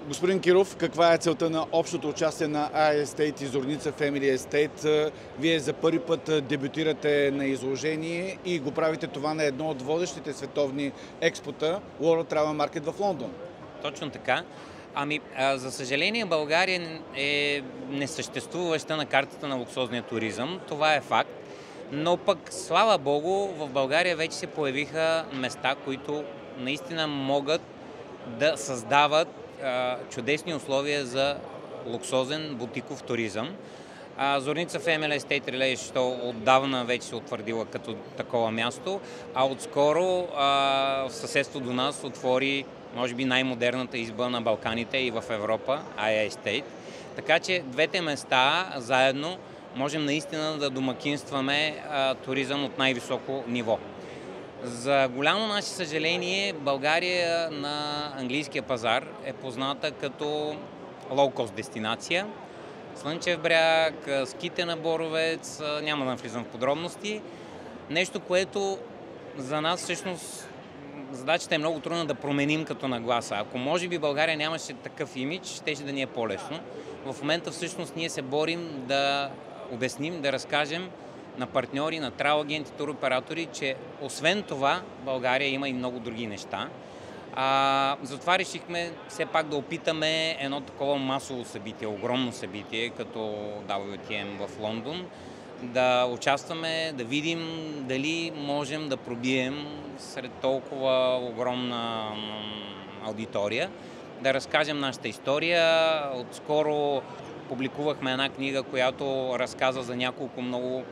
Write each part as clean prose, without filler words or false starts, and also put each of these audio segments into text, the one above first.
Господин Киров, каква е целта на общото участие на iEstate и Зорница Family Estate? Вие за първи път дебютирате на изложение и го правите това на едно от водещите световни експота World Travel Market в Лондон. Точно така. За съжаление, България е несъществуваща на картата на луксозния туризъм. Това е факт. Но пък, слава Богу, в България вече се появиха места, които наистина могат да създават чудесни условия за луксозен бутиков туризъм. Зорница Family Estate Relations отдавна вече се утвърдила като такова място, а отскоро в съседство до нас отвори може би най-модерната изба на Балканите и в Европа, iEstate. Така че двете места заедно можем наистина да домакинстваме туризъм от най-високо ниво. За голямо наше съжаление, България на английския пазар е позната като лоу-кост дестинация. Слънчев бряг, ските на Боровец, няма да навлизам в подробности. Нещо, което за нас всъщност задачата е много трудно да променим като нагласа. Ако може би България нямаше такъв имидж, щеше да ни е по-лесно. В момента всъщност ние се борим да обясним, да разкажем на партньори, на трал агенти, туроператори, че освен това България има и много други неща. Затова решихме все пак да опитаме едно такова масово събитие, огромно събитие, като WTM в Лондон, да участваме, да видим дали можем да пробием сред толкова огромна аудитория, да разкажем нашата история. Отскоро публикувахме една книга, която разказва за няколко много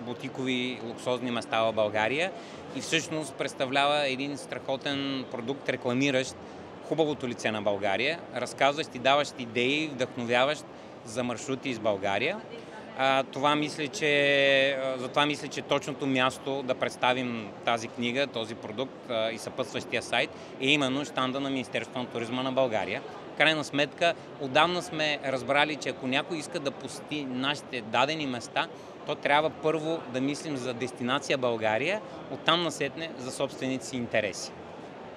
бутикови луксозни места в България и всъщност представлява един страхотен продукт, рекламиращ хубавото лице на България, разказващ и даващ идеи, вдъхновяващ за маршрути из България. Затова мисля, че точното място да представим тази книга, този продукт и съпътстващия сайт е именно щанда на Министерството на туризма на България. В крайна сметка, отдавна сме разбрали, че ако някой иска да посети нашите дадени места, то трябва първо да мислим за дестинация България, оттам насетне за собствените си интереси.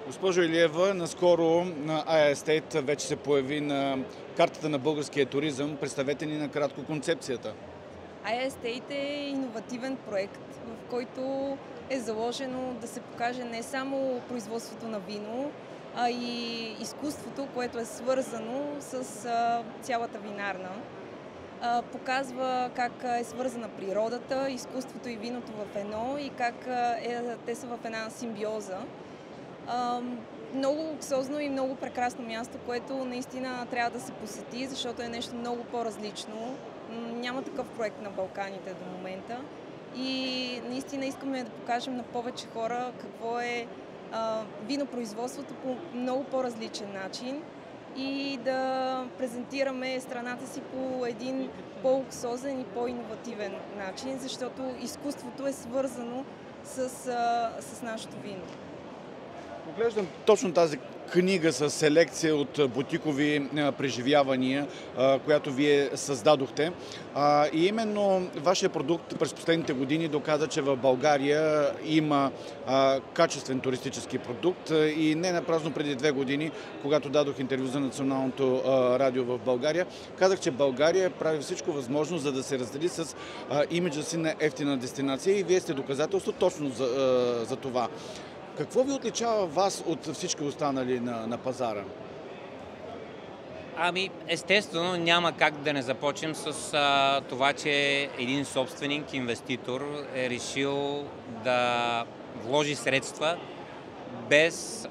Госпожо Илиева, наскоро на iEstate вече се появи на картата на българския туризъм. Представете ни накратко концепцията. iEstate е иновативен проект, в който е заложено да се покаже не само производството на вино, а и изкуството, което е свързано с цялата винарна. Показва как е свързана природата, изкуството и виното в едно и как те са в една симбиоза. Много луксозно и много прекрасно място, което наистина трябва да се посети, защото е нещо много по-различно. Няма такъв проект на Балканите до момента и наистина искаме да покажем на повече хора какво е винопроизводството по много по-различен начин и да презентираме страната си по един по-луксозен и по-иновативен начин, защото изкуството е свързано с нашето вино. Поглеждам точно тази книга с селекция от бутикови преживявания, която вие създадохте. И именно вашия продукт през последните години доказа, че в България има качествен туристически продукт и не напразно преди 2 години, когато дадох интервю за Националното радио в България, казах, че България прави всичко възможно, за да се раздели с имиджа си на ефтина дестинация и вие сте доказателство точно за това. Какво ви отличава вас от всички останали на пазара? Естествено, няма как да не започнем с това, че един собственик, инвеститор е решил да вложи средства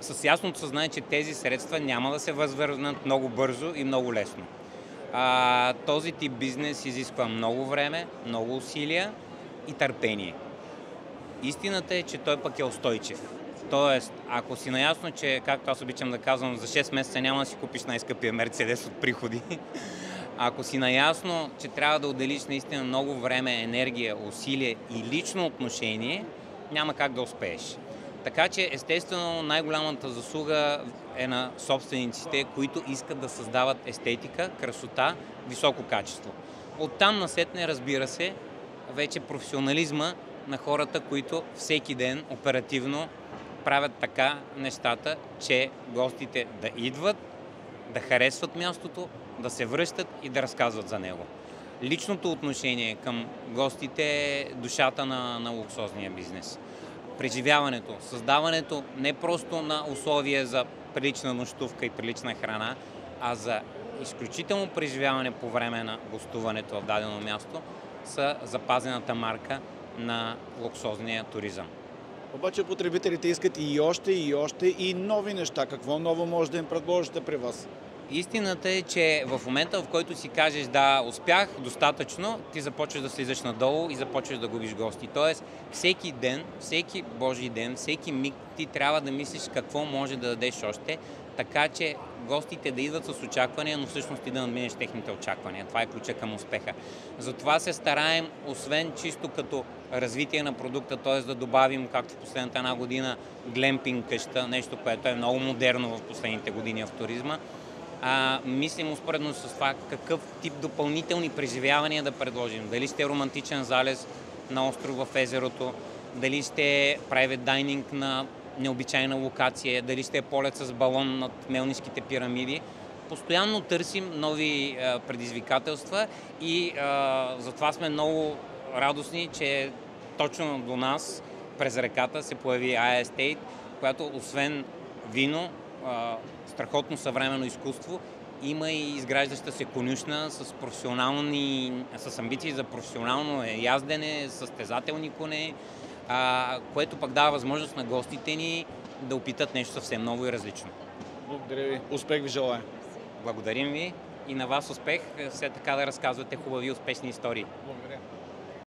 с ясното съзнание, че тези средства няма да се възвърнат много бързо и много лесно. Този тип бизнес изисква много време, много усилия и търпение. Истината е, че той пък е устойчив. Тоест, ако си наясно, че, както аз обичам да казвам, за 6 месеца няма да си купиш най-скъпия Мерцедес от приходи, ако си наясно, че трябва да отделиш наистина много време, енергия, усилие и лично отношение, няма как да успееш. Така че, естествено, най-голямата заслуга е на собствениците, които искат да създават естетика, красота, високо качество. Оттам насетне, разбира се, вече професионализма на хората, които всеки ден оперативно правят така нещата, че гостите да идват, да харесват мястото, да се връщат и да разказват за него. Личното отношение към гостите е душата на луксозния бизнес. Преживяването, създаването не просто на условия за прилична нощувка и прилична храна, а за изключително преживяване по време на гостуването в дадено място са запазената марка на луксозния туризъм. Обаче потребителите искат и още и нови неща. Какво ново може да им предложите при вас? Истината е, че в момента, в който си кажеш да, успях достатъчно, ти започваш да слизаш надолу и започваш да губиш гости. Тоест, всеки ден, всеки Божий ден, всеки миг ти трябва да мислиш какво може да дадеш още, така че гостите да идват с очаквания, но всъщност ти да надминеш техните очаквания. Това е ключа към успеха. Затова се стараем, освен чисто като развитие на продукта, т.е. да добавим, както в последната една година, глемпинг къща, нещо, което е много модерно в последните години в туризма. Мислим успоредно с това какъв тип допълнителни преживявания да предложим. Дали ще е романтичен залез на остров в езерото, дали ще е private dining на необичайна локация, дали ще е полет с балон над Мелнишките пирамиди. Постоянно търсим нови предизвикателства и затова сме много радостни, че точно до нас през реката се появи Aya Estate, която освен вино, страхотно съвременно изкуство, има и изграждаща се конюшна с амбиции за професионално яздене, състезателни коне, което пък дава възможност на гостите ни да опитат нещо съвсем ново и различно. Благодаря ви. Успех ви желая. Благодарим ви и на вас успех, все така да разказвате хубави и успешни истории. Благодаря.